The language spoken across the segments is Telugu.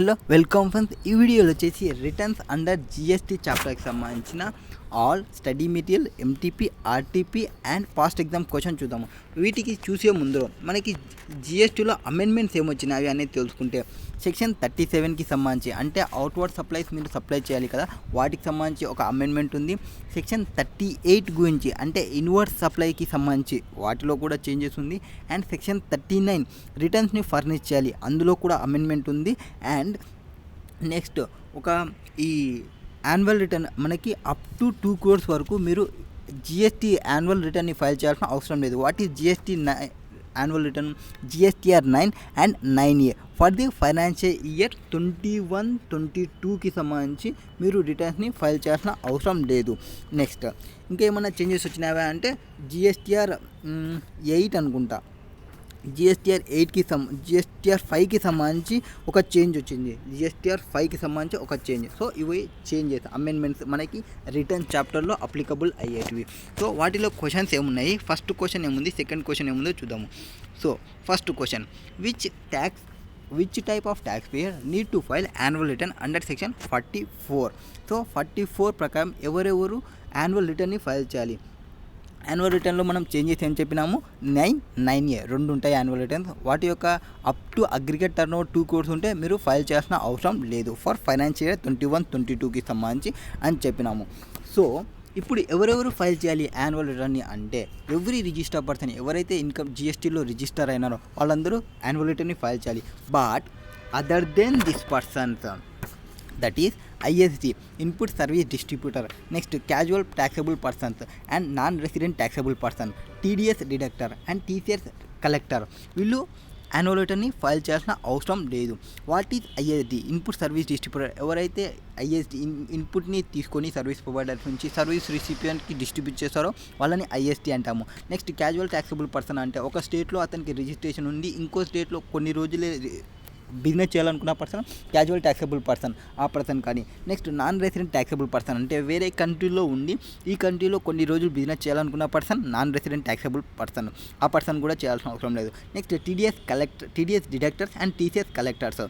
Hello welcome friends. ఈ వీడియోలో వచ్చేసి రిటర్న్స్ అండర్ జిఎస్టీ చాప్టర్కి సంబంధించిన all study material, MTP, RTP and past exam question చూద్దాము. వీటికి చూసే ముందు మనకి జిఎస్టీలో అమెండ్మెంట్స్ ఏమొచ్చినాయి అనేది తెలుసుకుంటే, సెక్షన్ 37కి సంబంధించి అంటే అవుట్వర్డ్ సప్లైస్ మీరు సప్లై చేయాలి కదా, వాటికి సంబంధించి ఒక అమెండ్మెంట్ ఉంది. సెక్షన్ 38 గురించి అంటే ఇన్వర్డ్ సప్లైకి సంబంధించి వాటిలో కూడా చేంజెస్ ఉంది. అండ్ సెక్షన్ 39 రిటర్న్స్ని ఫర్నిష్ చేయాలి, అందులో కూడా అమెండ్మెంట్ ఉంది. అండ్ నెక్స్ట్ ఒక ఈ యాన్యువల్ రిటర్న్ మనకి అప్ టు 2 crores వరకు మీరు జిఎస్టీ యాన్యువల్ రిటర్న్ని ఫైల్ చేయాల్సిన అవసరం లేదు. What is GST annual return? GSTR 9 and 9A for the financial year 21-22కి సంబంధించి మీరు రిటర్న్స్ని ఫైల్ చేయాల్సిన అవసరం లేదు. నెక్స్ట్ ఇంకేమైనా చేంజెస్ వచ్చినావా అంటే జిఎస్టీఆర్ 8 అనుకుంటా, జిఎస్టీఆర్ 5కి సంబంధించి ఒక చేంజ్ వచ్చింది. జిఎస్టీఆర్ 5కి సంబంధించి ఒక చేంజ్. సో ఇవి చేంజెస్ అమెండ్మెంట్స్ మనకి రిటర్న్ చాప్టర్లో అప్లికబుల్ అయ్యేటివి. సో వాటిలో క్వశ్చన్స్ ఏమున్నాయి, ఫస్ట్ క్వశ్చన్ ఏముంది, సెకండ్ క్వశ్చన్ ఏముందో చూద్దాము. So first question, which type of tax payer need to file annual return under section 44? So 44 ప్రకారం ఎవరెవరు యాన్యువల్ రిటర్న్ని ఫైల్ చేయాలి? యాన్యువల్ రిటర్న్లో మనం చేంజెస్ ఏం చెప్పినాము, 9A 2 ఉంటాయి యాన్యువల్ రిటర్న్స్. వాటి యొక్క up to aggregate turn over 2 crores ఉంటే మీరు ఫైల్ చేయాల్సిన అవసరం లేదు ఫర్ ఫైనాన్షియల్ ఇయర్ 21-22కి సంబంధించి అని చెప్పినాము. సో ఇప్పుడు ఎవరెవరు ఫైల్ చేయాలి యాన్యువల్ రిటర్న్ని అంటే, ఎవ్రీ రిజిస్టర్ పర్సన్ ఎవరైతే ఇన్కమ్ జిఎస్టీలో రిజిస్టర్ అయినారో వాళ్ళందరూ యాన్యువల్ రిటర్న్ని ఫైల్ చేయాలి. But other than this persons, that is ISD input service distributor, next casual taxable persons and non resident taxable person, TDS deductor and TCS collector, వీళ్ళు యాన్యువల్ రిటర్న్ని ఫైల్ చేయాల్సిన అవసరం లేదు. What is ISD? Input service distributor. ఎవరైతే ISD ఇన్పుట్ని తీసుకొని సర్వీస్ ప్రొవైడర్ నుంచి సర్వీస్ రిసిపియంట్కి డిస్ట్రిబ్యూట్ చేస్తారో వాళ్ళని ISD అంటాము. నెక్స్ట్ క్యాజువల్ ట్యాక్సబుల్ పర్సన్ అంటే ఒక స్టేట్లో అతనికి రిజిస్ట్రేషన్ ఉంది, ఇంకో స్టేట్లో కొన్ని రోజులే బిజినెస్ చేయాలనుకున్న పర్సన్ క్యాజువల్ ట్యాక్సబుల్ పర్సన్, ఆ పర్సన్ కానీ. Next non resident taxable person అంటే వేరే కంట్రీలో ఉండి ఈ కంట్రీలో కొన్ని రోజులు బిజినెస్ చేయాలనుకున్న person non resident taxable person, ఆ పర్సన్ కూడా చేయాల్సిన అవసరం లేదు. Next TDS deductors and TCS collectors,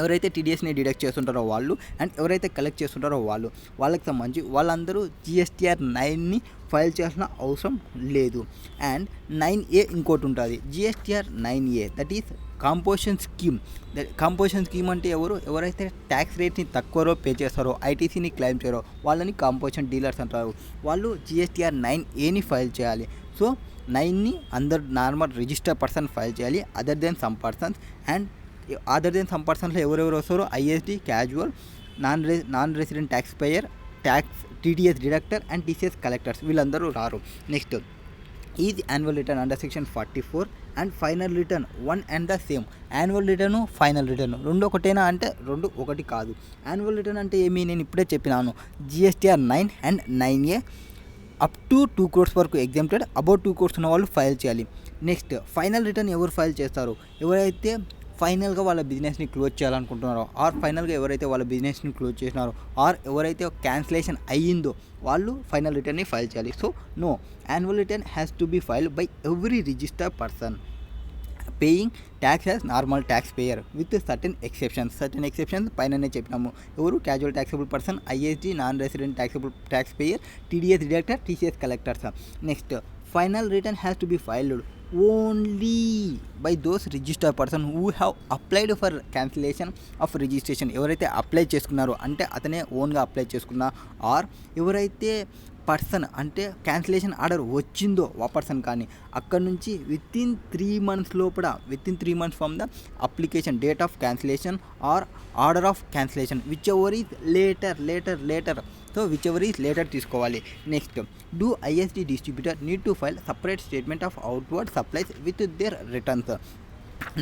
ఎవరైతే TDSని డిడక్ట్ చేస్తుంటారో వాళ్ళు అండ్ ఎవరైతే కలెక్ట్ చేస్తుంటారో వాళ్ళకి సంబంధించి వాళ్ళందరూ GSTR 9ని ఫైల్ చేయాల్సిన అవసరం లేదు. అండ్ 9A ఇంకోటి ఉంటుంది, GSTR 9A, that is composition scheme. Composition scheme అంటే ఎవరైతే ట్యాక్స్ రేట్ని తక్కువలో పే చేస్తారో, ఐటీసీని క్లెయిమ్ చేయరో వాళ్ళని కాంపోజిషన్ డీలర్స్ అంటారు. వాళ్ళు GSTR 9Aని ఫైల్ చేయాలి. సో 9ని అందరు నార్మల్ రిజిస్టర్ పర్సన్ ఫైల్ చేయాలి, other than some persons. And other than some పర్సన్స్లో ఎవరెవరు వస్తారో ISD, casual, non resident tax payer, TDS deductor and TCS collectors, వీళ్ళందరూ రారు. Next is annual return under section 44 and final return 1 and the same. Annual return, final return రెండు ఒకటేనా అంటే రెండు ఒకటి కాదు. యాన్యువల్ రిటర్న్ అంటే ఏమి, నేను ఇప్పుడే చెప్పినాను, GSTR 9 and 9A up to 2 crores వరకు ఎగ్జామ్టెడ్, అబౌట్ 2 crores ఉన్న వాళ్ళు ఫైల్ చేయాలి. నెక్స్ట్ ఫైనల్ రిటర్న్ ఎవరు ఫైల్ చేస్తారు? ఎవరైతే ఫైనల్గా వాళ్ళ బిజినెస్ని క్లోజ్ చేయాలనుకుంటున్నారో, ఆర్ ఫైనల్గా ఎవరైతే వాళ్ళ బిజినెస్ని క్లోజ్ చేసినారో, ఆర్ ఎవరైతే క్యాన్సిలేషన్ అయ్యిందో వాళ్ళు ఫైనల్ రిటర్న్ని ఫైల్ చేయాలి. So no, annual return has to be filed by every register person paying tax as normal tax payer with certain exceptions పైననే చెప్పినాము. ఎవరు? Casual taxable person, ISD, non resident tax payer, TDS deductor, TCS collectors. Next final return has to be filed only by those register person who have applied for cancellation of registration. ఎవరైతే అప్లై చేసుకున్నారో అంటే అతనే ఓన్గా అప్లై చేసుకున్నా, ఆర్ ఎవరైతే పర్సన్ అంటే క్యాన్సిలేషన్ ఆర్డర్ వచ్చిందో ఆ పర్సన్ కానీ అక్కడ నుంచి వితిన్ 3 months లోపల, within 3 months from the application date of cancellation or order of cancellation, whichever is later. So whichever is later తీసుకోవాలి. Next do ISD distributor need to file separate statement of outward supplies with their returns?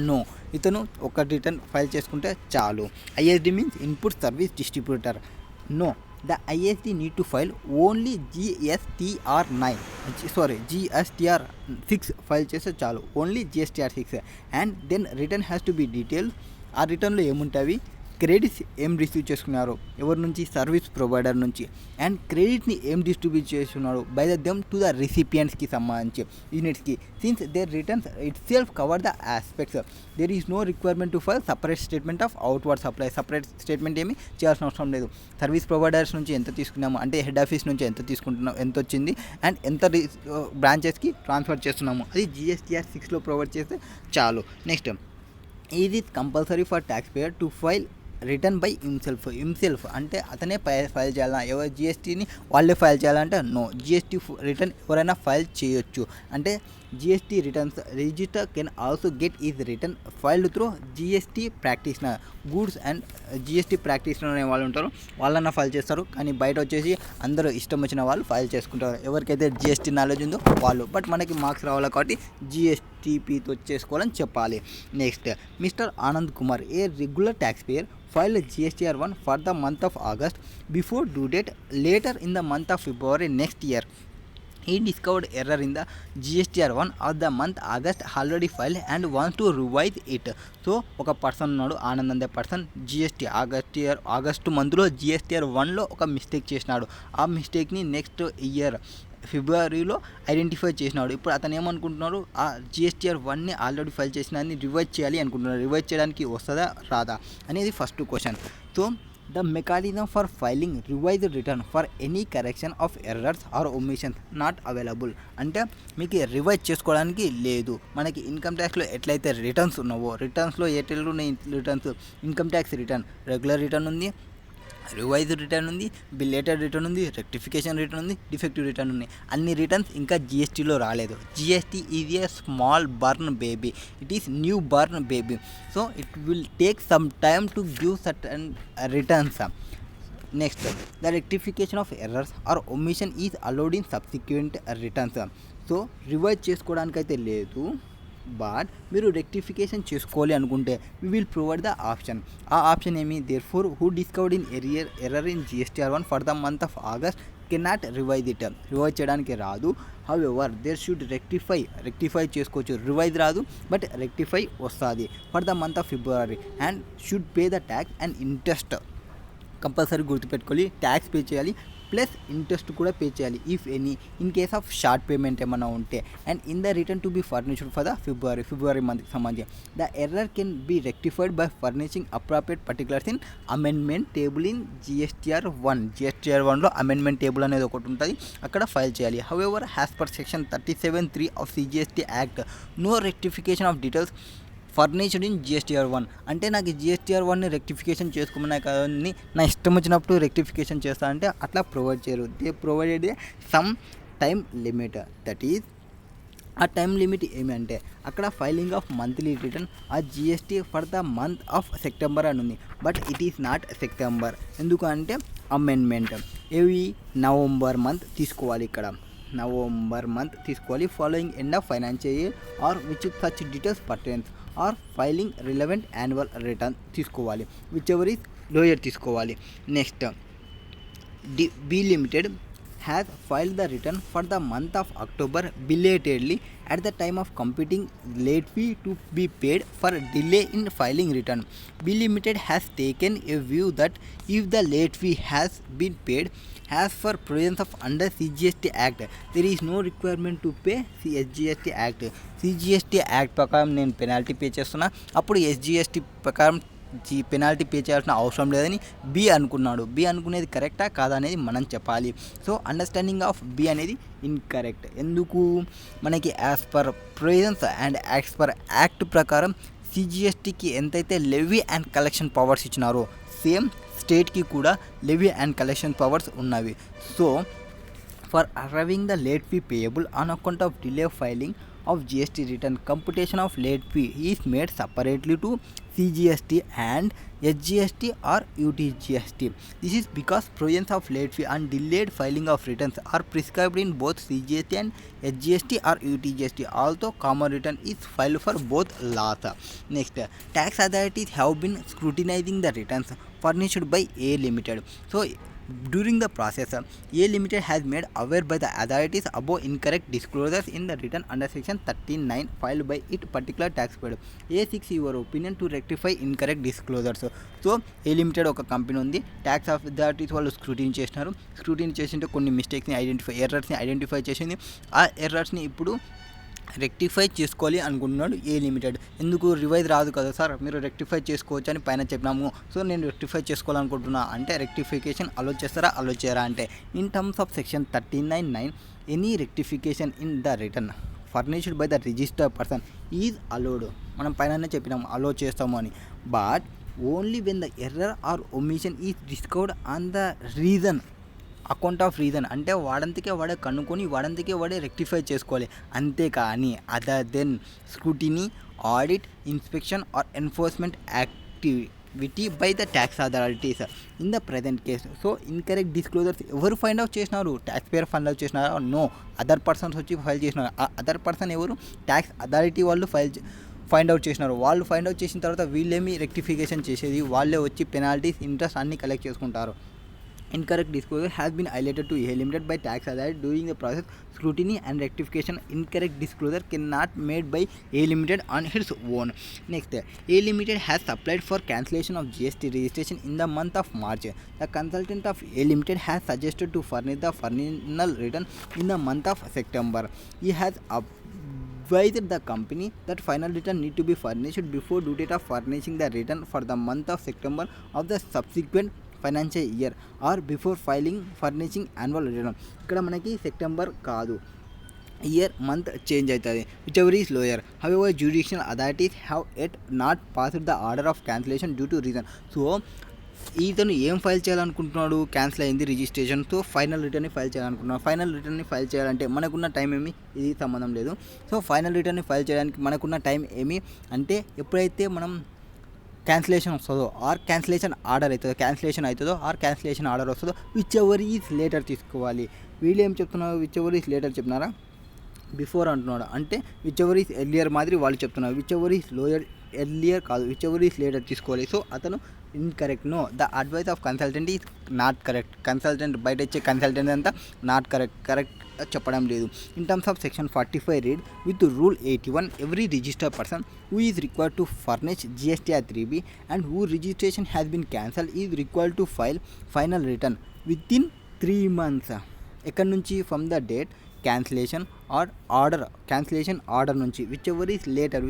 No, ఇతను ఒక రిటర్న్ ఫైల్ చేసుకుంటే చాలు. ISD means input service distributor. No, the ISD need to file only GSTR 6 file చేస్తే చాలు, only GSTR 6. And then return has to be detail. ఆ రిటర్న్లో ఏముంటాయి? క్రెడిట్స్ ఏం రిసీవ్ చేసుకున్నారు, ఎవరి నుంచి, సర్వీస్ ప్రొవైడర్ నుంచి. అండ్ క్రెడిట్ని ఏం డిస్ట్రిబ్యూట్ చేస్తున్నారు, బై దెమ్ టు ద రిసిపియంట్స్కి సంబంధించి యూనిట్స్కి. Since their returns itself cover the aspects, there is no requirement to file separate statement of outward supply. Separate statement ఏమి చేయాల్సిన అవసరం లేదు. సర్వీస్ ప్రొవైడర్స్ నుంచి ఎంత తీసుకున్నాము అంటే హెడ్ ఆఫీస్ నుంచి ఎంత తీసుకుంటున్నాము, ఎంత వచ్చింది, అండ్ ఎంత బ్రాంచెస్కి ట్రాన్స్ఫర్ చేస్తున్నాము, అది GSTR 6లో ప్రొవైడ్ చేస్తే చాలు. Next, is it compulsory for tax payer to file written by himself అంటే అతనే ఫైల్ చేయాలా, ఎవరు GSTని వాళ్ళే ఫైల్ చేయాలంటే నో. GST రిటర్న్ ఎవరైనా ఫైల్ చేయొచ్చు. అంటే GST returns register can also get is return filed through GST practitioner. Goods and GST practitioner అనే వాళ్ళు ఉంటారు, వాళ్ళన్నా ఫైల్ చేస్తారు. కానీ బయట వచ్చేసి అందరూ ఇష్టం వచ్చిన వాళ్ళు ఫైల్ చేసుకుంటారు, ఎవరికైతే GST నాలెడ్జ్ ఉందో వాళ్ళు. బట్ మనకి మార్క్స్ రావాలి కాబట్టి GSTPతో చేసుకోవాలని చెప్పాలి. Next, mister Anand Kumar a regular tax payer filed GSTR 1 for the month of August before due date later in the month of February next year. He discovered error in the GSTR 1 of the month August already filed and wants to revise it. So ఒక పర్సన్ ఉన్నాడు, ఆనంద్ అనే పర్సన్ GST ఆగస్టు మంత్లో GSTR 1లో ఒక మిస్టేక్ చేసినాడు. ఆ మిస్టేక్ని నెక్స్ట్ ఇయర్ ఫిబ్రవరిలో ఐడెంటిఫై చేసినాడు. ఇప్పుడు అతను ఏమనుకుంటున్నాడు, ఆ GSTR 1ని ఆల్రెడీ ఫైల్ చేసినాన్ని రివైజ్ చేయాలి అనుకుంటున్నాడు. రివైజ్ చేయడానికి వస్తుందా రాదా అనేది first question. So the mechanism for filing revised return for any correction of errors or omissions not available. అంటే మీకు రివైజ్ చేసుకోవడానికి లేదు. మనకి ఇన్కమ్ ట్యాక్స్లో ఎట్లయితే రిటర్న్స్ ఉన్నావో, రిటర్న్స్లో ఎట్లా ఉన్నాయి returns, income tax return, regular return ఉంది, రివైజ్డ్ రిటర్న్ ఉంది, బిలేటెడ్ రిటర్న్ ఉంది, రెక్టిఫికేషన్ రిటర్న్ ఉంది, డిఫెక్టివ్ రిటర్న్ ఉంది. అన్ని రిటర్న్స్ ఇంకా GSTలో రాలేదు. GST is a small born baby, it is new born baby. So it will take some time to give certain returns. Next, the rectification of errors or omission is allowed in subsequent returns. So revise చేసుకోవడానికైతే లేదు, బట్ మీరు రెక్టిఫికేషన్ చేసుకోవాలి అనుకుంటే వి విల్ ప్రొవైడ్ ద ఆప్షన్. ఆ ఆప్షన్ ఏమి, therefore who discovered in error in GSTR 1 for the month of August cannot revise it. Revise చేయడానికి రాదు. హౌఎవర్ దేర్ షుడ్ రెక్టిఫై చేసుకోవచ్చు. రివైజ్ రాదు బట్ రెక్టిఫై వస్తుంది for the month of February and should pay the tax and interest. Compulsory గుర్తుపెట్టుకోవాలి, ట్యాక్స్ పే చేయాలి ప్లస్ ఇంట్రెస్ట్ కూడా పే చేయాలి if any, in case of short payment ఏమైనా ఉంటే. And in the return to be furnished for the February మంత్కి సంబంధించి the error can be rectified by furnishing appropriate particulars in amendment table in GSTR 1. GSTR 1లో అమెండ్మెంట్ టేబుల్ అనేది ఒకటి ఉంటుంది, అక్కడ ఫైల్ చేయాలి. However as per section 37(3) of CGST act no rectification of details furnished in GSTR 1. అంటే నాకు GSTR 1ని రెక్టిఫికేషన్ చేసుకోమన్నాయి కానీ నా ఇష్టం వచ్చినప్పుడు రెక్టిఫికేషన్ చేస్తా అంటే అట్లా ప్రొవైడ్ చేయరు. They provided some time limit. That is ఆ టైం లిమిట్ ఏమంటే అక్కడ ఫైలింగ్ ఆఫ్ మంత్లీ రిటర్న్ ఆ GST for the month of September అని ఉంది, but it is not September. ఎందుకంటే అమెండ్మెంట్ ఏవి నవంబర్ మంత్ తీసుకోవాలి. ఇక్కడ నవంబర్ మంత్ తీసుకోవాలి following end of financial year or which such details pertains or filing relevant annual return తీసుకోవాలి, విచ్ ఎవర్ ఈజ్ లోయర్ తీసుకోవాలి. Next, B limited has filed the return for the month of October belatedly at the time of computing late fee to be paid for delay in filing return. B Limited has taken a view that if the late fee has been paid as per provisions of under CGST Act, there is no requirement to pay SGST Act. CGST Act ప్రకారం నేను పెనాల్టీ పే చేస్తున్నా, అప్పుడు SGST ప్రకారం పెనాల్టీ పే చేయాల్సిన అవసరం లేదని బి అనుకున్నాడు. బి అనుకునేది కరెక్టా కాదా అనేది మనం చెప్పాలి. సో అండర్స్టాండింగ్ ఆఫ్ బి అనేది ఇన్కరెక్ట్. ఎందుకు, మనకి as per provisions and as per act ప్రకారం CGSTకి ఎంతైతే లెవీ అండ్ కలెక్షన్ పవర్స్ ఇచ్చినారో సేమ్ స్టేట్కి కూడా లెవీ అండ్ కలెక్షన్ పవర్స్ ఉన్నవి. So for arriving the late fee payable on account of delay filing of GST return, computation of late fee is made separately to CGST and SGST or UTGST. This is because provisions of late fee and delayed filing of returns are prescribed in both CGST and SGST or UTGST. Although common return is filed for both laws. Next, tax authorities have been scrutinizing the returns furnished by A Limited. So During the process, A Limited has made aware by the authorities about incorrect disclosures in the return under section 13(9) filed by its particular taxpayer. A seeks your opinion to rectify incorrect disclosures. So a limited ఒక కంపెనీ ఉంది, ట్యాక్స్ అథారిటీస్ వాళ్ళు స్క్రూటినీ చేసినారు. స్క్రూటినీ చేసింటే కొన్ని మిస్టేక్స్ని ఎర్రర్స్ని ఐడెంటిఫై చేసింది. ఆ ఎర్రర్స్ని ఇప్పుడు రెక్టిఫై చేసుకోవాలి అనుకుంటున్నాడు ఏ లిమిటెడ్. ఎందుకు రివైజ్ రాదు కదా సార్, మీరు రెక్టిఫై చేసుకోవచ్చు అని పైన చెప్పినాము. సో నేను రెక్టిఫై చేసుకోవాలనుకుంటున్నా అంటే రెక్టిఫికేషన్ అలో చేస్తారా అలో చేయరా అంటే in terms of section 13(9) any rectification in the return furnished by the registered person is allowed. మనం పైననే చెప్పినాము అలో చేస్తాము అని. But only when the error or omission is discovered on the reason account of reason, అంటే వాడంతకే వాడే కనుక్కొని వాడంతకే వాడే రెక్టిఫై చేసుకోవాలి. అంతేకాని other than scrutiny, audit, inspection or enforcement activity by the tax authorities in the present case. So incorrect disclosures ఎవరు ఫైండ్ అవుట్ చేసినారు? ట్యాక్స్ పేయర్ ఫైండ్ అవుట్ చేసినారా? నో, అదర్ పర్సన్స్ వచ్చి ఫైల్ చేసినారు. ఆ అదర్ పర్సన్ ఎవరు? ట్యాక్స్ అథారిటీ వాళ్ళు ఫైండ్ అవుట్ చేసినారు. వాళ్ళు ఫైండ్ అవుట్ చేసిన తర్వాత వీళ్ళేమి రెక్టిఫికేషన్ చేసేది, వాళ్ళే వచ్చి పెనాల్టీస్, ఇంట్రెస్ట్ అన్నీ కలెక్ట్ చేసుకుంటారు. Incorrect disclosure has been highlighted to A Limited by tax authority during the process scrutiny and rectification. Incorrect disclosure cannot made by A Limited on its own. Next, A Limited has applied for cancellation of GST registration in the month of March. The consultant of A Limited has suggested to furnish the final return in the month of September. He has advised the company that final return need to be furnished before due date of furnishing the return for the month of September of the subsequent financial year or before furnishing annual return. ఇక్కడ మనకి సెప్టెంబర్ కాదు, ఇయర్ మంత్ చేంజ్ అవుతుంది. Whichever is lower. However judicial authorities have at not passed the order of cancellation due to reason. So ఇతను ఏం ఫైల్ చేయాలనుకుంటున్నాడు? క్యాన్సిల్ అయింది రిజిస్ట్రేషన్, సో ఫైనల్ రిటర్న్ని ఫైల్ చేయాలనుకుంటున్నాడు. ఫైనల్ రిటర్న్ని ఫైల్ చేయాలంటే మనకున్న టైం ఏమి, ఇది సంబంధం లేదు. సో ఫైనల్ రిటర్న్ని ఫైల్ చేయడానికి మనకున్న టైం ఏమి అంటే ఎప్పుడైతే మనం క్యాన్సిలేషన్ వస్తుందో ఆర్ క్యాన్సిలేషన్ ఆర్డర్ అవుతుందో ఆర్ క్యాన్సిలేషన్ ఆర్డర్ వస్తుందో విచ్ ఎవర్ ఈజ్ లేటర్ తీసుకోవాలి. వీళ్ళు ఏం చెప్తున్నారు? విచ్ ఎవర్ ఈజ్ లేటర్ చెప్తున్నారా, బిఫోర్ అంటున్నాడు. అంటే విచ్ ఎవర్ ఈజ్ ఎర్లియర్ మాదిరి వాళ్ళు చెప్తున్నారు. Whichever is lower earlier కాదు, విచ్ ఎవర్ ఈజ్ లేటర్ తీసుకోవాలి. సో అతను incorrect. No, the advice of consultant is not correct. Consultant బయట ఇచ్చే కన్సల్టెంట్ అంతా నాట్ కరెక్ట్ చెప్పడం లేదు. In terms of section 45 read with rule 81 every registered person who is required to furnish GSTR 3B and who registration has been cancel is required to file final return within 3 months. ఎక్కడి నుంచి? From the date cancellation order నుంచి. విచ్ ఎవర్ ఈస్ లేటర్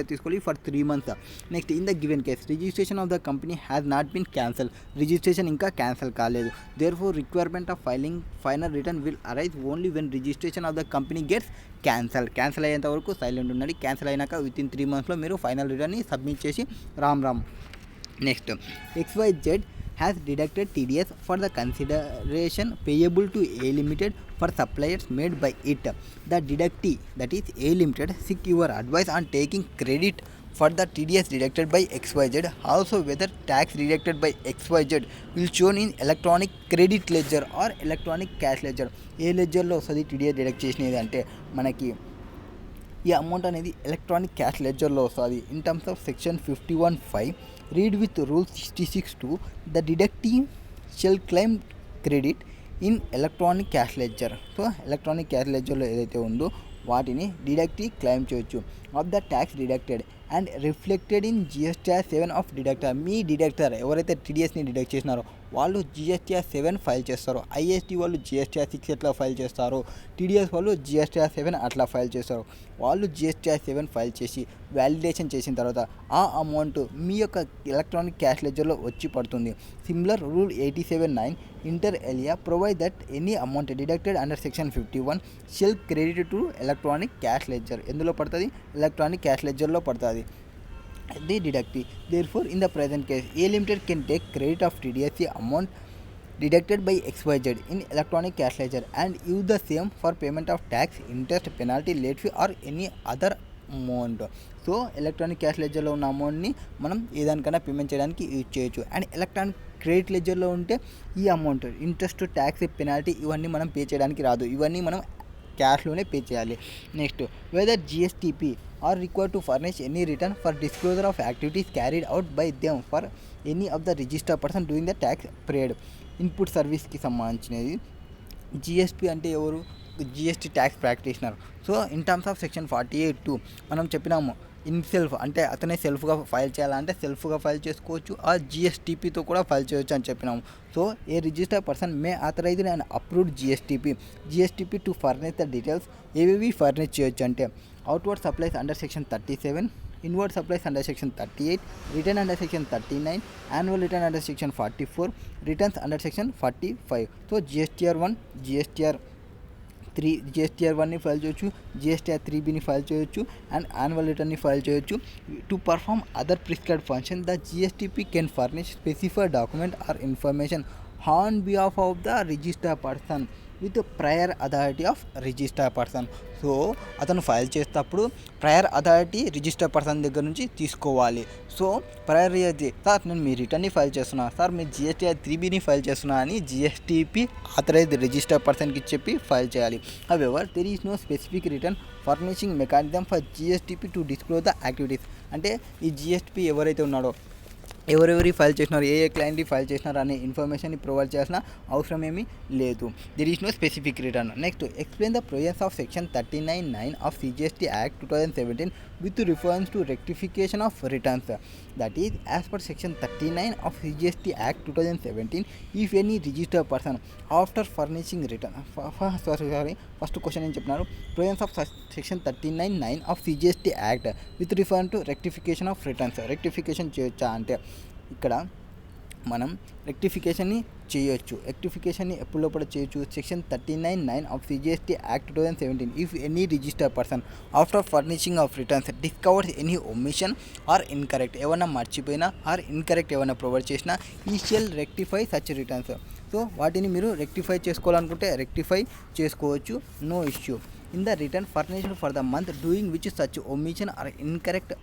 తీసుకోవాలి for 3 months. Next, in the given case registration of the company has not been cancel, registration ఇంకా క్యాన్సల్ కాలేదు. Therefore requirement of filing final return will arise only when registration of the company gets cancel అయ్యేంత వరకు సైలెంట్ ఉండండి. క్యాన్సల్ అయినాక విత్ ఇన్ 3 monthsలో మీరు ఫైనల్ రిటర్న్ని సబ్మిట్ చేసి Ram. Next, XYZ has deducted TDS for the consideration payable to A Limited for suppliers made by it. The deductee, that is A Limited, seek your advice on taking credit for the TDS deducted by XYZ. Also, whether tax deducted by XYZ will shown in electronic credit ledger or electronic cash ledger. ఏ లెడ్జర్లో వస్తుంది TDS డిడక్ట్ చేసినది అంటే మనకి ఈ అమౌంట్ అనేది ఎలక్ట్రానిక్ క్యాష్ లెడ్జర్లో వస్తుంది. In terms of section 51(5) read with rule 66(2) the deductee shall claim credit in electronic cash ledger. So electronic cash లెడ్జర్లో ఏదైతే ఉందో వాటిని డిడక్టీ క్లెయిమ్ చేయొచ్చు of the tax deducted and reflected in GSTR 7 of deductor. మీ డిడక్టర్ ఎవరైతే TDSని డిడక్ట్ చేసినారో వాళ్ళు GSTR 7 ఫైల్ చేస్తారు. IST వాళ్ళు GSTR 6 ఎట్లా ఫైల్ చేస్తారు, TDS వాళ్ళు GSTR 7 అట్లా ఫైల్ చేస్తారు. వాళ్ళు GSTR 7 ఫైల్ చేసి వ్యాలిడేషన్ చేసిన తర్వాత ఆ అమౌంట్ మీ యొక్క ఎలక్ట్రానిక్ క్యాష్ లెడ్జర్లో వచ్చి పడుతుంది. Similar rule 87(9) inter alia provide that any amount deducted under section 51 shall credit to electronic cash ledger. ఎందులో పడుతుంది? ఎలక్ట్రానిక్ క్యాష్ లెడ్జర్లో పడుతుంది. The deductee. Therefore, in the present case, A Limited can take credit of TDS amount deducted by XYZ in electronic cash ledger and use the same for payment of tax, interest, penalty, late fee or any other amount. So electronic cash లెడ్జర్లో ఉన్న అమౌంట్ని మనం ఏదానికైనా పేమెంట్ చేయడానికి యూజ్ చేయొచ్చు. అండ్ ఎలక్ట్రానిక్ క్రెడిట్ లెడ్జర్లో ఉంటే ఈ అమౌంట్ ఇంట్రెస్ట్, ట్యాక్స్, పెనాల్టీ ఇవన్నీ మనం పే చేయడానికి రాదు. ఇవన్నీ మనం క్యాష్లోనే పే చేయాలి. Next, whether GSTP are required to furnish any return for disclosure of activities carried out by them for any of the registered person doing the tax period. Input సర్వీస్కి సంబంధించినది. జిఎస్టీ అంటే ఎవరు? GST tax practitioner. So in terms of section 48(2) మనం చెప్పినాము ఇన్ సెల్ఫ్ అంటే అతనే సెల్ఫ్గా ఫైల్ చేయాలంటే సెల్ఫ్గా ఫైల్ చేసుకోవచ్చు, ఆ జిఎస్టీపీతో కూడా ఫైల్ చేయొచ్చు అని చెప్పినాము. So a registered person may authorized and approved GSTP to furnish the details. ఏవేవి ఫర్నిష్ చేయొచ్చు అంటే outward supplies under section 37, inward supplies under section 38, return under section 39, annual return under section 44, returns under section 45. So GSTR 1, GSTR 3, GSTR 1ని ఫైల్ చేయొచ్చు, GSTR 3Bని ఫైల్ చేయొచ్చు అండ్ యాన్యువల్ రిటర్న్ని ఫైల్ చేయొచ్చు. To perform other prescribed function the GSTP can furnish specified document or information on behalf of the registered person with prior authority of registered person. So అతను ఫైల్ చేసేటప్పుడు ప్రయర్ అథారిటీ రిజిస్టర్డ్ పర్సన్ దగ్గర నుంచి తీసుకోవాలి. సో ప్రయర్ సార్ నేను మీ రిటర్న్ని ఫైల్ చేస్తున్నా, సార్ మీ GSTR 3Bని ఫైల్ చేస్తున్నా అని GSTP ఆథరైజ్డ్ రిజిస్టర్డ్ పర్సన్కి చెప్పి ఫైల్ చేయాలి. However there is no specific return furnishing mechanism for GSTP to disclose the activities. అంటే ఈ GSTP ఎవరైతే ఉన్నాడో ఎవరెవరి ఫైల్ చేసినారు, ఏ క్లయింట్ని ఫైల్ చేసినారు అనే ఇన్ఫర్మేషన్ని ప్రొవైడ్ చేయాల్సిన అవసరం ఏమీ లేదు. There is no specific return. Next explain the provisions of section 39(9) of CGST Act 2017 with reference to rectification of returns. That is, as per section 39 of CGST Act 2017, if any registered person after furnishing return first question ఏం చెప్పినారు, provisions of section 39(9) of CGST Act with reference to rectification of returns. Rectification చేయొచ్చా అంటే ఇక్కడ మనం రెక్టిఫికేషన్ని చేయొచ్చు. రెక్టిఫికేషన్ని ఎప్పుడు లోపల చేయొచ్చు? Section 39(9) of CGST Act 2017. If any registered person after furnishing of returns discovers any omission or incorrect, ఏమైనా మర్చిపోయినా ఆర్ ఇన్కరెక్ట్ ఏమైనా ప్రొవైడ్ చేసినా ఈ shall rectify such returns. So వాటిని మీరు రెక్టిఫై చేసుకోవాలనుకుంటే రెక్టిఫై చేసుకోవచ్చు, no issue. In the return furnished for the month during which such omission or incorrect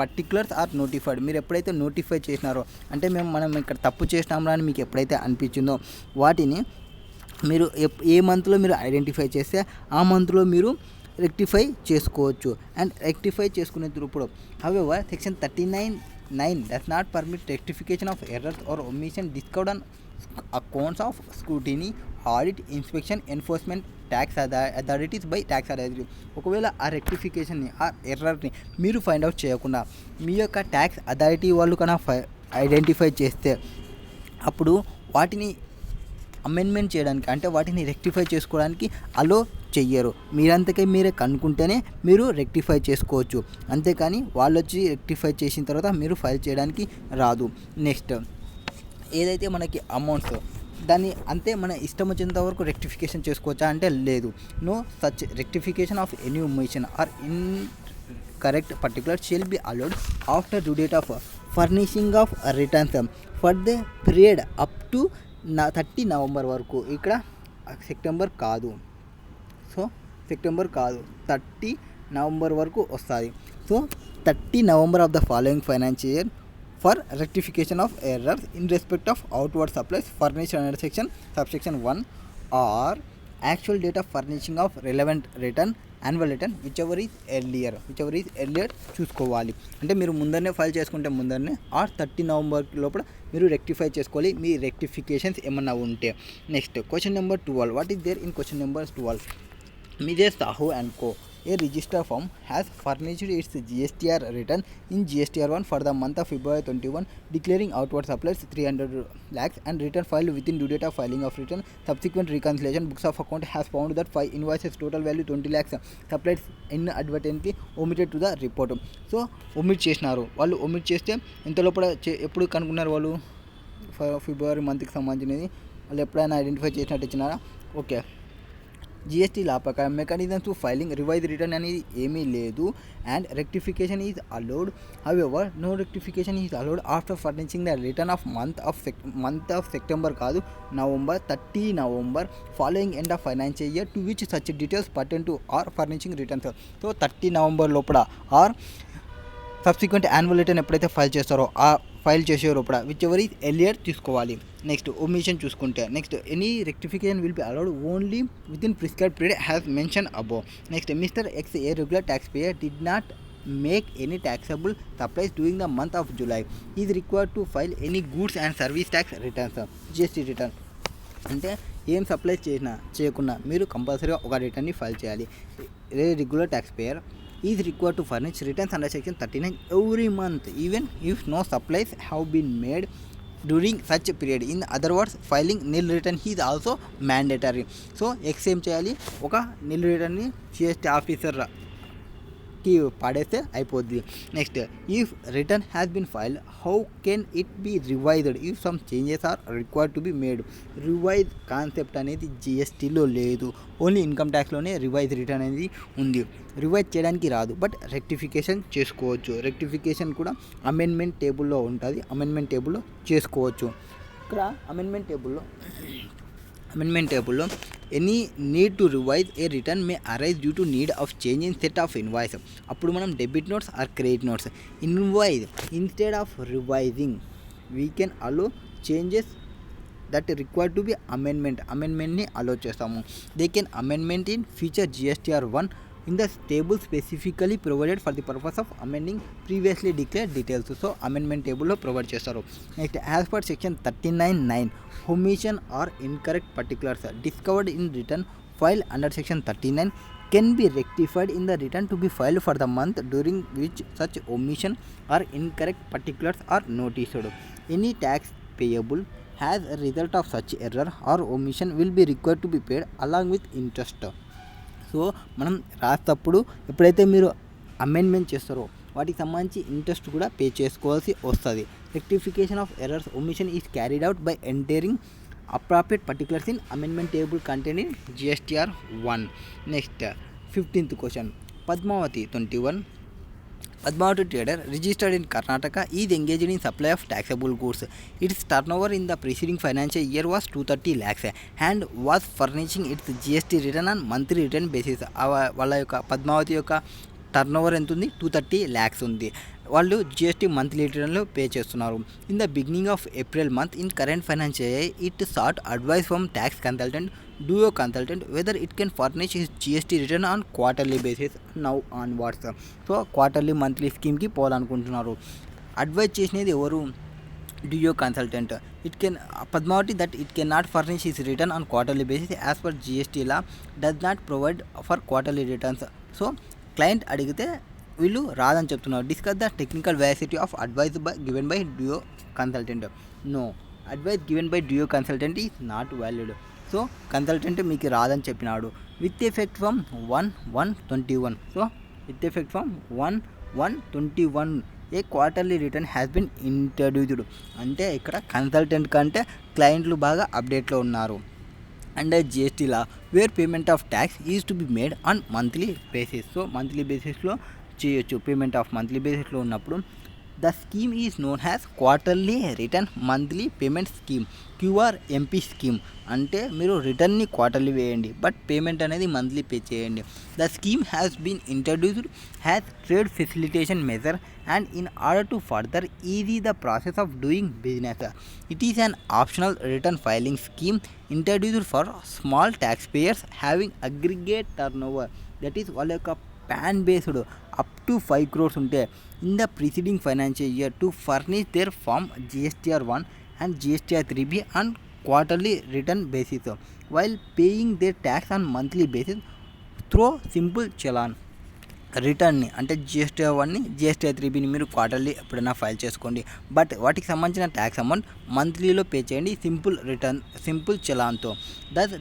particulars are notified. మీరు ఎప్పుడైతే నోటిఫై చేసినారో అంటే మనం ఇక్కడ తప్పు చేసినామా అని మీకు ఎప్పుడైతే అనిపించిందో వాటిని మీరు ఏ మంత్లో మీరు ఐడెంటిఫై చేస్తే ఆ మంత్లో మీరు రెక్టిఫై చేసుకోవచ్చు. అండ్ రెక్టిఫై చేసుకునేటప్పుడు however section 39(9) does not permit rectification of errors or omission discovered on accounts of scrutiny, audit, inspection, enforcement, tax authorities by tax authority. ఒకవేళ ఆ రెక్టిఫికేషన్ని ఆ ఎర్రర్ని మీరు ఫైండ్ అవుట్ చేయకుండా మీ యొక్క ట్యాక్స్ అథారిటీ వాళ్ళు కన్నా ఐడెంటిఫై చేస్తే అప్పుడు వాటిని అమెండ్మెంట్ చేయడానికి అంటే వాటిని రెక్టిఫై చేసుకోవడానికి అలో చెయ్యరు. మీరంతకే మీరే కనుక్కుంటేనే మీరు రెక్టిఫై చేసుకోవచ్చు, అంతేకాని వాళ్ళు వచ్చి రెక్టిఫై చేసిన తర్వాత మీరు ఫైల్ చేయడానికి రాదు. నెక్స్ట్ ఏదైతే మనకి అమౌంట్స్ దాన్ని అంతే మన ఇష్టం వచ్చేంత వరకు రెక్టిఫికేషన్ చేసుకోవచ్చా అంటే లేదు. No such rectification of any omission or incorrect particular shall be allowed after due date of furnishing of returns for the period up to 30 November వరకు. ఇక్కడ సెప్టెంబర్ కాదు, సో సెప్టెంబర్ కాదు 30 నవంబర్ వరకు వస్తుంది. So 30 November of the following financial year for rectification of errors in respect of outward supplies furnished under subsection 1 or actual date of furnishing of relevant return, annual return, whichever is earlier చూసుకోవాలి. అంటే మీరు ముందరనే ఫైల్ చేసుకుంటే ముందరనే ఆర్ 30 నవంబర్ లోపల మీరు రెక్టిఫై చేసుకోవాలి మీ రెక్టిఫికేషన్స్ ఏమన్నా ఉంటే. Next question number 12. What is there in question number 12? Mr. Sahu and Co. A register firm has furnished its GSTR return in GSTR 1 for the month of February 21, declaring outward supplies 300 lakhs and return filed within due date of filing of return. Subsequent reconciliation books of account has found that 5 invoices total value 20 lakhs supplies inadvertently omitted to the report. So omit చేసినారు వాళ్ళు. ఒమిట్ చేస్తే ఇంత లోపల ఎప్పుడు కనుక్కున్నారు వాళ్ళు? ఫిబ్రవరి మంత్కి సంబంధించినది వాళ్ళు ఎప్పుడైనా ఐడెంటిఫై చేసినట్టు ఇచ్చినారా? ఓకే. GST లా ప్రకారం mechanism to filing revise return అనేది ఏమీ లేదు. And rectification is allowed. However no rectification is allowed after furnishing the return of month of September కాదు November, 30 November following end of financial year to which such details pertain to or furnishing returns. So 30 నవంబర్ లోపల ఆర్ సబ్సిక్వెంట్ యాన్యువల్ రిటర్న్ ఎప్పుడైతే ఫైల్ చేస్తారో ఆ ఫైల్ చేసే లోపల విచ్ ఎవర్ ఈజ్ ఎర్లియర్ తీసుకోవాలి. నెక్స్ట్ ఒమిషన్ చూసుకుంటే next any rectification will be allowed only with in prescribed period has mention above. Next mister X A regular tax payer did not make any taxable supplies during the month of July is required to file any goods and service tax returns, GST return. అంటే ఏం సప్లై చేసినా చేయకున్నా మీరు కంపల్సరీగా ఒక రిటర్న్ని ఫైల్ చేయాలి. Regular tax payer is required to furnish returns under section 39 every month even if no supplies have been made during such period. In other words filing nil return is also mandatory. So ఎక్స్ ఏం చేయాలి, ఒక నిల్ రిటర్న్ని జిఎస్టీ ఆఫీసర్ పాడేస్తే అయిపోద్ది. Next, if return has been filed how can it be revised if some changes are required to be made. Revise concept అనేది జిఎస్టీలో లేదు, ఓన్లీ ఇన్కమ్ ట్యాక్స్లోనే రివైజ్ రిటర్న్ అనేది ఉంది. రివైజ్ చేయడానికి రాదు, బట్ రెక్టిఫికేషన్ చేసుకోవచ్చు. రెక్టిఫికేషన్ కూడా అమెండ్మెంట్ టేబుల్లో ఉంటుంది, అమెండ్మెంట్ టేబుల్లో చేసుకోవచ్చు. ఇక్కడ అమెండ్మెంట్ టేబుల్లో any need to revise a return may arise due to need of change in set of invoice. అప్పుడు మనం debit notes or credit notes invoice instead of revising we can allow changes that required to be అమెండ్మెంట్ని అలో చేస్తాము. They can amendment in future GSTR 1 in the table specifically provided for the purpose of amending previously declared details. So amendment టేబుల్లో ప్రొవైడ్ చేస్తారు. Next, as per section 39(9) omission or incorrect particulars discovered in return filed under section 39 can be rectified in the return to be filed for the month during which such omission or incorrect particulars are noticed. Any tax payable as a result of such error or omission will be required to be paid along with interest. So మనం రాసేటప్పుడు ఎప్పుడైతే మీరు అమెండ్మెంట్ చేస్తారో వాటికి సంబంధించి ఇంట్రెస్ట్ కూడా పే చేసుకోవాల్సి వస్తుంది. Rectification of errors omission is carried out by entering appropriate particulars in amendment table contain in GSTR 1. Next, 15th question. Padmavathi trader registered in Karnataka is engaged in supply of taxable goods. Its turnover in the preceding financial year was 230 lakhs and was furnishing its GST return on monthly return basis. వాళ్ళ యొక్క పద్మావతి యొక్క టర్నోవర్ ఎంత ఉంది, 230 lakhs ఉంది. వాళ్ళు జిఎస్టీ మంత్లీ రిటర్న్లో పే చేస్తున్నారు. In the beginning of April month in current financial year it sought advice from tax consultant duo consultant whether it can furnish his GST return on quarterly basis now on what's. So quarterly monthly స్కీమ్కి పోవాలనుకుంటున్నారు. అడ్వైజ్ చేసినది ఎవరు, duo consultant. It can Padmavati that it can not furnish his return on quarterly basis as per GST law does not provide for quarterly returns. So client అడిగితే వీళ్ళు రాదని చెప్తున్నారు. Discuss the technical veracity of advice given by duo consultant. No, advice given by duo consultant is not valid. So consultant మీకు రాదని చెప్పినాడు. With effect from 1/1/21. So with effect from 1/1/21 a quarterly return has been introduced. అంటే ఇక్కడ కన్సల్టెంట్ కంటే క్లయింట్లు బాగా అప్డేట్లో ఉన్నారు. Under GST law where payment of tax is to be made on monthly basis. So monthly బేసిస్లో చేయొచ్చు. పేమెంట్ ఆఫ్ మంత్లీ బేసిస్లో ఉన్నప్పుడు the scheme is known has quarterly return monthly payment scheme, QRMP scheme. అంటే మీరు రిటర్న్ని క్వార్టర్లీ వేయండి, బట్ పేమెంట్ అనేది మంత్లీ పే చేయండి. The scheme has been introduced has trade facilitation measure and in order to further easy the process of doing business it is an optional return filing scheme introduced for small tax payers having aggregate turnover, that is వాళ్ళ యొక్క PAN based up to 5 crores ఉంటే in the preceding financial year to furnish their form GSTR 1 and GSTR 3B on quarterly return basis while paying their tax on monthly basis through simple challan. రిటర్న్ని అంటే GSTR 1ని GSTR 3Bని మీరు క్వార్టర్లీ ఎప్పుడైనా ఫైల్ చేసుకోండి, బట్ వాటికి సంబంధించిన ట్యాక్స్ అమౌంట్ మంత్లీలో పే చేయండి సింపుల్ చలాన్తో.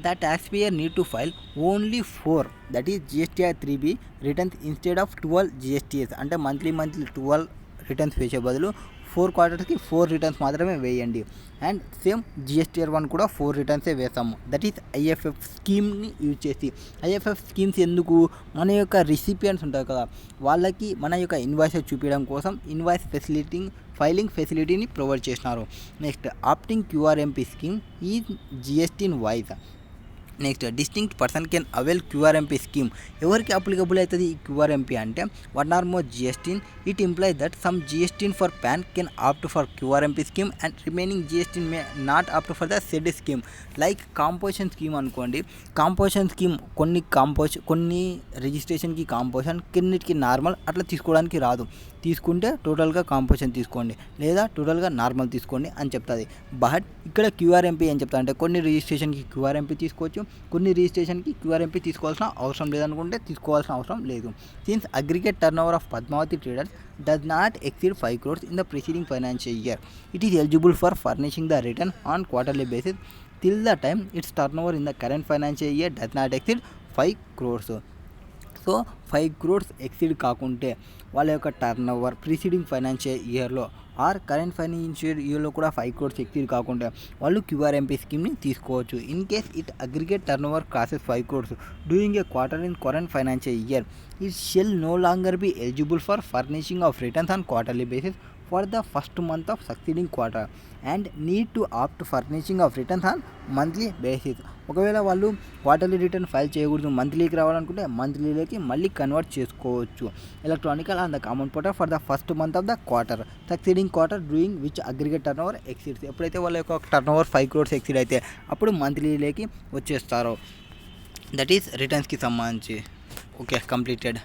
The tax payer need to file only 4 that is GSTR 3B returns instead of 12 GSTS. అంటే మంత్లీ 12 రిటర్న్స్ వేసే బదులు 4 క్వార్టర్స్కి 4 రిటర్న్స్ మాత్రమే వేయండి. అండ్ సేమ్ GSTR 1 కూడా 4 రిటర్న్సే వేస్తాము. దట్ ఈస్ IFF స్కీమ్ని యూజ్ చేసి. IFF స్కీమ్స్ ఎందుకు, మన యొక్క రిసిపియంట్స్ ఉంటారు కదా, వాళ్ళకి మన యొక్క ఇన్వాయిసెస్ చూపించడం కోసం ఇన్వాయిస్ ఫైలింగ్ ఫెసిలిటీని ప్రొవైడ్ చేసినారు. నెక్స్ట్, ఆప్టింగ్ QRMP స్కీమ్ ఈ GST in voice. Next distinct person can avail QRMP scheme. ఎవరికి అప్లికబుల్ అవుతుంది ఈ క్యూఆర్ఎంపీ అంటే 1 or more GST. It implies that some GST for pan can opt for QRMP scheme and remaining GST may not opt for the said scheme. Like composition scheme అనుకోండి. కాంపోజిషన్ స్కీమ్ కొన్ని రిజిస్ట్రేషన్కి కాంపోజిషన్, కొన్నిటికి నార్మల్ అట్లా తీసుకోవడానికి రాదు. తీసుకుంటే టోటల్గా కాంపోజిషన్ తీసుకోండి లేదా టోటల్గా నార్మల్ తీసుకోండి అని చెప్తుంది. బట్ ఇక్కడ క్యూఆర్ఎంపీ ఏం చెప్తా అంటే కొన్ని రిజిస్ట్రేషన్కి క్యూఆర్ఎంపీ తీసుకోవచ్చు, కొన్ని రిజిస్ట్రేషన్కి క్యూఆర్ఎంపీ తీసుకోవాల్సిన అవసరం లేదనుకుంటే తీసుకోవాల్సిన అవసరం లేదు. Since aggregate turnover of Padmavathi traders does not exceed 5 crores in the preceding financial year, it is eligible for furnishing the return on quarterly basis till the time its turnover in the current financial year does not exceed 5 crores. So 5 crores exceed కాకుంటే వాళ్ళ యొక్క టర్న్ ఓవర్ ప్రీసీడింగ్ ఫైనాన్షియల్ ఇయర్లో ఆర్ కరెంట్ ఫైనాన్షియల్ ఇయర్లో కూడా 5 crores ఎక్సీడ్ కాకుంటే వాళ్ళు క్యూఆర్ఎంపీ స్కీమ్ని తీసుకోవచ్చు. In case it aggregate turnover crosses 5 crores during a quarter in current financial year, it shall no longer be eligible for furnishing of returns on quarterly basis for the first month of succeeding quarter and need to opt furnishing of returns on monthly basis. ఒకవేళ వాళ్ళు క్వార్టర్లీ రిటర్న్ ఫైల్ చేయకూడదు, మంత్లీకి రావాలనుకుంటే మంత్లీలోకి మళ్ళీ కన్వర్ట్ చేసుకోవచ్చు. Electronical on the common portal for the first month of the quarter succeeding quarter during which aggregate turnover exceeds. ఎప్పుడైతే వాళ్ళ యొక్క టర్న్ ఓవర్ 5 crores ఎక్సీడ్ అయితే అప్పుడు మంత్లీలోకి వచ్చేస్తారో. దట్ ఈస్ రిటర్న్స్కి సంబంధించి. Okay, completed.